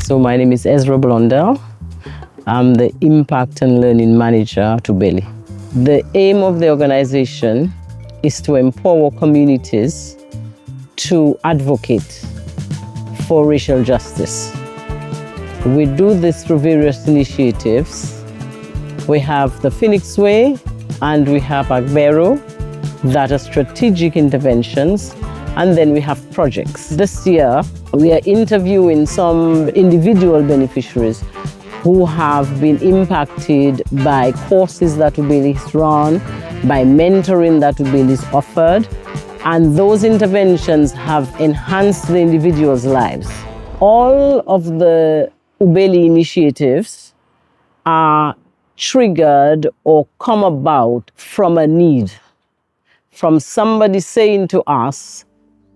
So my name is Ezra Blondel. I'm the Impact and Learning Manager at Ubele. The aim of the organization is to empower communities to advocate for racial justice. We do this through various initiatives. We have the Phoenix Way and we have Agbero, that are strategic interventions, and then we have projects. This year, we are interviewing some individual beneficiaries who have been impacted by courses that Ubele has run, by mentoring that Ubele is offered, and those interventions have enhanced the individuals' lives. All of the Ubele initiatives are triggered or come about from a need, from somebody saying to us,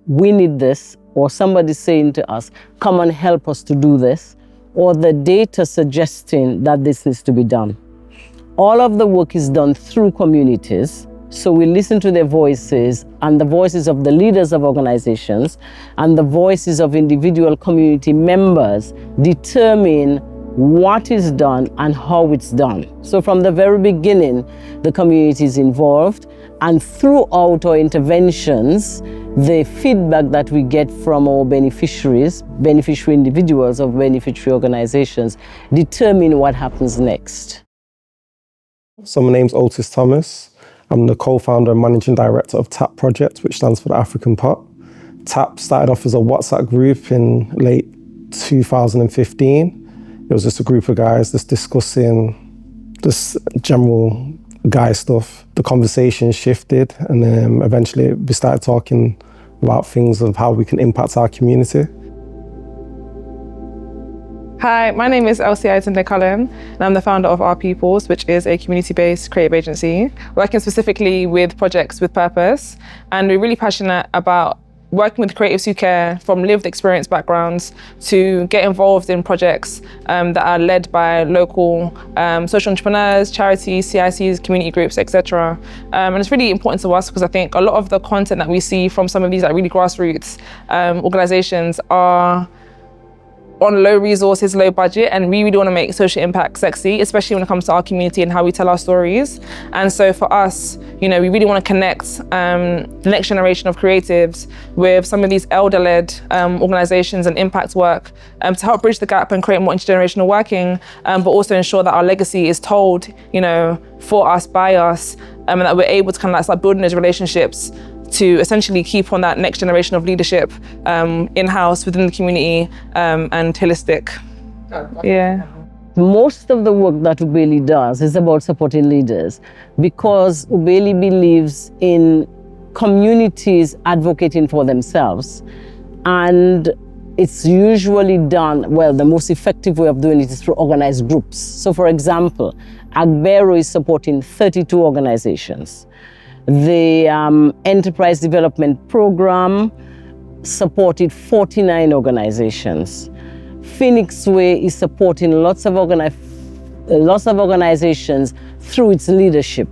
we need this, or somebody saying to us, come and help us to do this, or the data suggesting that this needs to be done. All of the work is done through communities, so we listen to their voices and the voices of the leaders of organizations and the voices of individual community members determine what is done and how it's done. So from the very beginning, the community is involved, and throughout our interventions, the feedback that we get from our beneficiaries, beneficiary individuals of beneficiary organizations, determine what happens next. So my name's Otis Thomas. I'm the co-founder and managing director of TAP Project, which stands for the African Pot. TAP started off as a WhatsApp group in late 2015. It was just a group of guys just discussing this general guy stuff. The conversation shifted, and then eventually we started talking about things of how we can impact our community. Hi, my name is Elsie Cullen, and I'm the founder of ourppls, which is a community-based creative agency, working specifically with projects with purpose. And we're really passionate about working with creatives who care, from lived experience backgrounds to get involved in projects that are led by local social entrepreneurs, charities, CICs, community groups, etc. And it's really important to us because I think a lot of the content that we see from some of these really grassroots organizations are on low resources, low budget, and we really want to make social impact sexy, especially when it comes to our community and how we tell our stories. And so for us, we really want to connect the next generation of creatives with some of these elder-led organizations and impact work to help bridge the gap and create more intergenerational working, but also ensure that our legacy is told, for us, by us, and that we're able to kind of start building those relationships to essentially keep on that next generation of leadership in-house, within the community, and holistic. Yeah. Most of the work that Ubele does is about supporting leaders, because Ubele believes in communities advocating for themselves. And it's usually done, well, the most effective way of doing it is through organized groups. So for example, Agbero is supporting 32 organizations. The Enterprise Development Program supported 49 organizations. Phoenix Way is supporting lots of organizations through its leadership.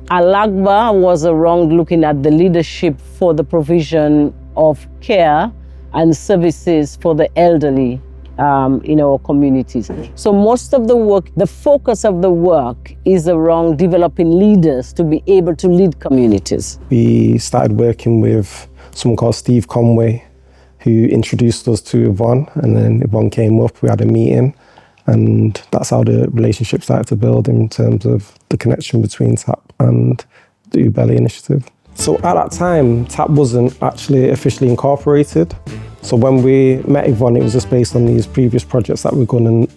Alagba was around looking at the leadership for the provision of care and services for the elderly in our communities. So most of the work, the focus of the work is around developing leaders to be able to lead communities. We started working with someone called Steve Conway, who introduced us to Yvonne, and then Yvonne came up, we had a meeting, and that's how the relationship started to build in terms of the connection between TAP and the Ubele Initiative. So at that time, TAP wasn't actually officially incorporated. So when we met Yvonne, it was just based on these previous projects that we've done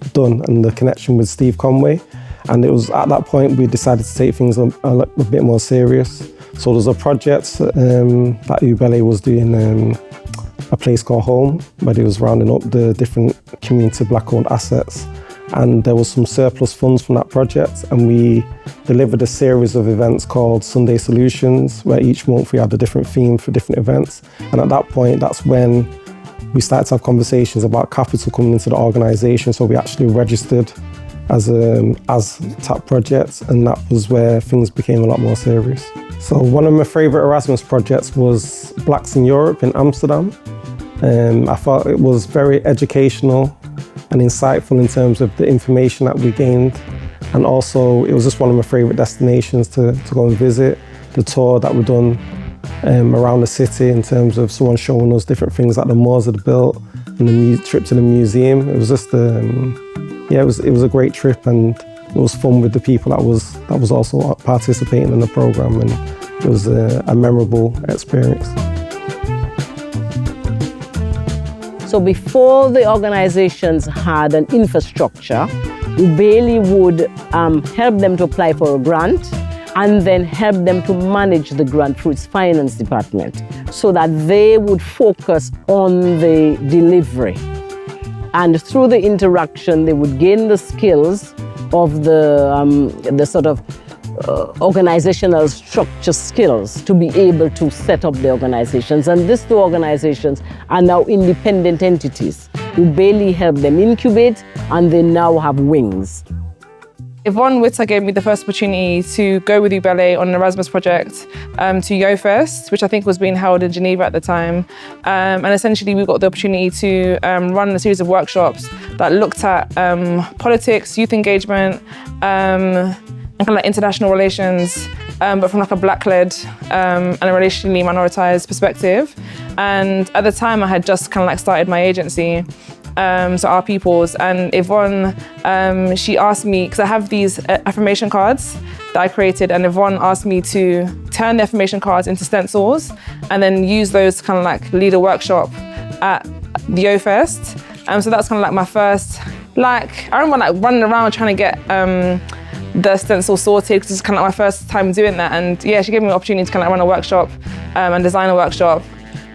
and the connection with Steve Conway. And it was at that point we decided to take things a bit more serious. So there's a project that Ubele was doing, a place called Home, where they was rounding up the different community black-owned assets. And there was some surplus funds from that project, and we delivered a series of events called Sunday Solutions, where each month we had a different theme for different events. And at that point, that's when we started to have conversations about capital coming into the organisation. So we actually registered as TAP Projects, and that was where things became a lot more serious. So one of my favourite Erasmus projects was Blacks in Europe in Amsterdam. I thought it was very educational, and insightful in terms of the information that we gained. And also, it was just one of my favourite destinations to go and visit. The tour that we've done around the city in terms of someone showing us different things that the Moors had built, and the trip to the museum. It was just, it was a great trip, and it was fun with the people that was also participating in the programme, and it was a memorable experience. So before the organizations had an infrastructure, Ubele would help them to apply for a grant and then help them to manage the grant through its finance department so that they would focus on the delivery. And through the interaction, they would gain the skills of the sort of organizational structure skills to be able to set up the organizations. And these two organizations are now independent entities. Ubele helped them incubate, and they now have wings. Yvonne Witter gave me the first opportunity to go with Ubele on an Erasmus project to YoFest, which I think was being held in Geneva at the time. And essentially we got the opportunity to run a series of workshops that looked at politics, youth engagement, and kind of like international relations, but from like a Black-led and a racially minoritized perspective. And at the time I had just kind of like started my agency. So Our Peoples, and Yvonne, she asked me, because I have these affirmation cards that I created, and Yvonne asked me to turn the affirmation cards into stencils and then use those to kind of like lead a workshop at the YoFest. So that's kind of like my first, like, I remember like running around trying to get the stencil sorted, because it's kind of like my first time doing that. And yeah, she gave me the opportunity to kind of run a workshop and design a workshop.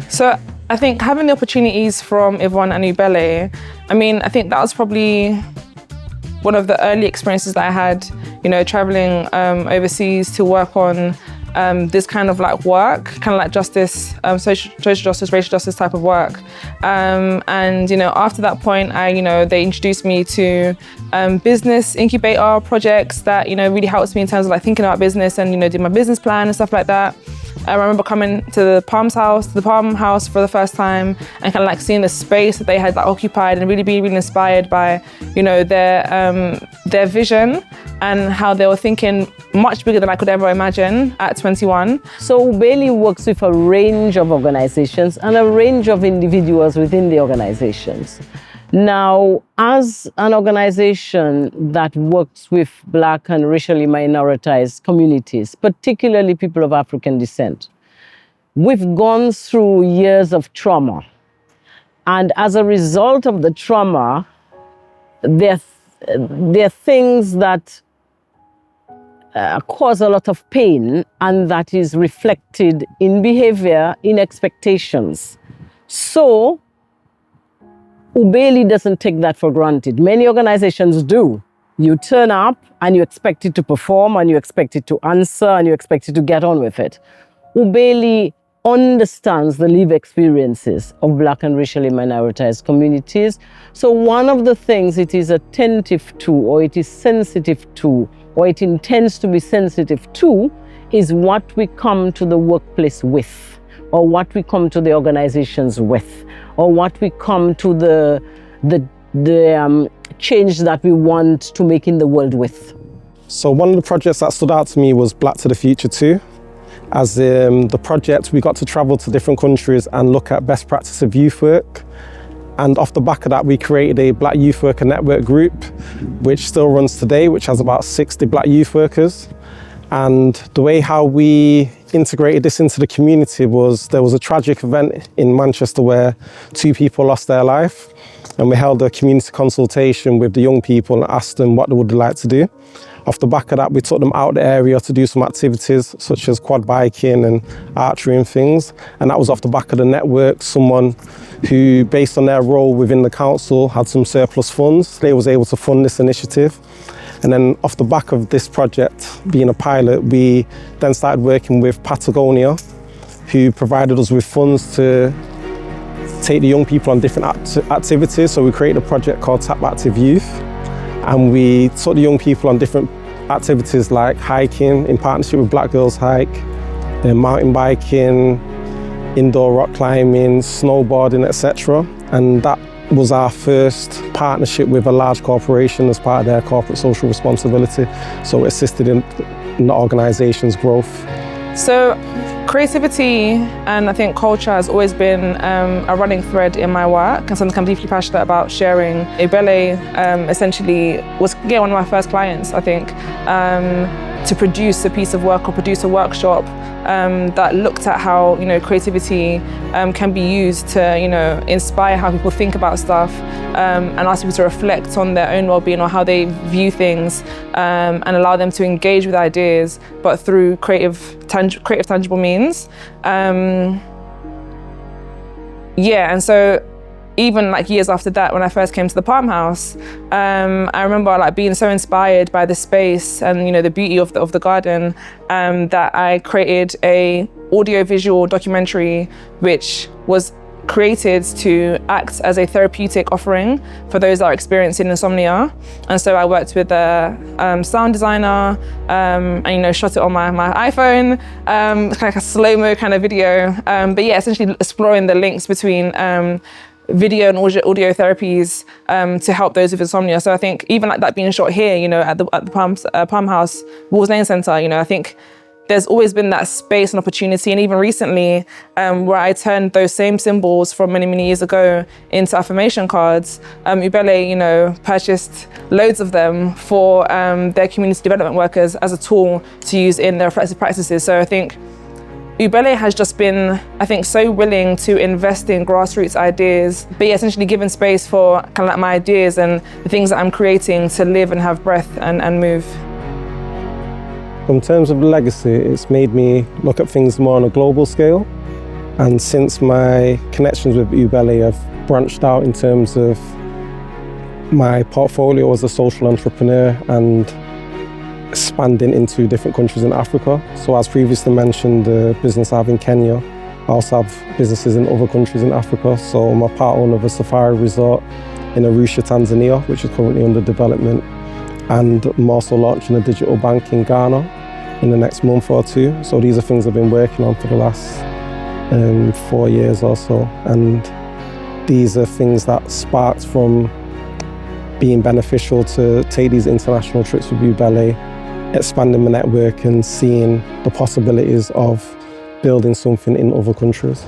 So I think having the opportunities from Yvonne and Ubele, I mean, I think that was probably one of the early experiences that I had, you know, traveling overseas to work on this kind of like work, kind of like justice, social justice, racial justice type of work. And, you know, after that point, they introduced me to business incubator projects that, you know, really helped me in terms of like thinking about business and, you know, doing my business plan and stuff like that. I remember coming to the Palm House for the first time, and kind of like seeing the space that they had like occupied, and really being really inspired by, you know, their vision and how they were thinking much bigger than I could ever imagine at 21. So Ubele works with a range of organizations and a range of individuals within the organizations. Now, as an organization that works with Black and racially minoritized communities, particularly people of African descent, we've gone through years of trauma. And as a result of the trauma, there are things that cause a lot of pain, and that is reflected in behavior, in expectations. So, Ubele doesn't take that for granted. Many organizations do. You turn up and you expect it to perform, and you expect it to answer, and you expect it to get on with it. Ubele understands the lived experiences of Black and racially minoritized communities. So one of the things it is attentive to, or it is sensitive to, or it intends to be sensitive to, is what we come to the workplace with, or what we come to the organizations with, or what we come to the change that we want to make in the world with. So one of the projects that stood out to me was Black to the Future 2. As the project, we got to travel to different countries and look at best practice of youth work. And off the back of that, we created a Black Youth Worker Network group, which still runs today, which has about 60 Black youth workers. And the way how we integrated this into the community was, there was a tragic event in Manchester where 2 people lost their life. And we held a community consultation with the young people and asked them what they would like to do. Off the back of that, we took them out of the area to do some activities such as quad biking and archery and things. And that was off the back of the network. Someone who, based on their role within the council, had some surplus funds. They was able to fund this initiative. And then off the back of this project being a pilot, we then started working with Patagonia, who provided us with funds to take the young people on different activities. So we created a project called Tap Active Youth. And we took the young people on different activities like hiking in partnership with Black Girls Hike, mountain biking, indoor rock climbing, snowboarding, etc. And that was our first partnership with a large corporation as part of their corporate social responsibility. So it assisted in the organisation's growth. So creativity and I think culture has always been a running thread in my work and something I'm deeply passionate about sharing. Ubele essentially was one of my first clients, I think, to produce a piece of work or produce a workshop that looked at how creativity can be used to inspire how people think about stuff and ask people to reflect on their own well-being or how they view things and allow them to engage with ideas, but through creative tangible means. And so even years after that, when I first came to the Palm House, I remember being so inspired by the space and the beauty of the garden that I created a audio-visual documentary which was created to act as a therapeutic offering for those that are experiencing insomnia. And so I worked with a sound designer and shot it on my iPhone, kind of a slow-mo kind of video. But yeah, essentially exploring the links between video and audio therapies to help those with insomnia. So I think even that being shot here, at the Palm House Walls Lane Centre, I think there's always been that space and opportunity. And even recently, where I turned those same symbols from many, many years ago into affirmation cards, Ubele, purchased loads of them for their community development workers as a tool to use in their reflective practices. So I think Ubele has just been, so willing to invest in grassroots ideas, but yeah, essentially giving space for my ideas and the things that I'm creating to live and have breath and move. In terms of legacy, it's made me look at things more on a global scale. And since my connections with Ubele have branched out in terms of my portfolio as a social entrepreneur and expanding into different countries in Africa. So as previously mentioned, the business I have in Kenya, I also have businesses in other countries in Africa. So I'm a part owner of a safari resort in Arusha, Tanzania, which is currently under development. And I'm also launching a digital bank in Ghana in the next month or two. So these are things I've been working on for the last 4 years or so. And these are things that sparked from being beneficial to take these international trips with Ubele, expanding my network and seeing the possibilities of building something in other countries.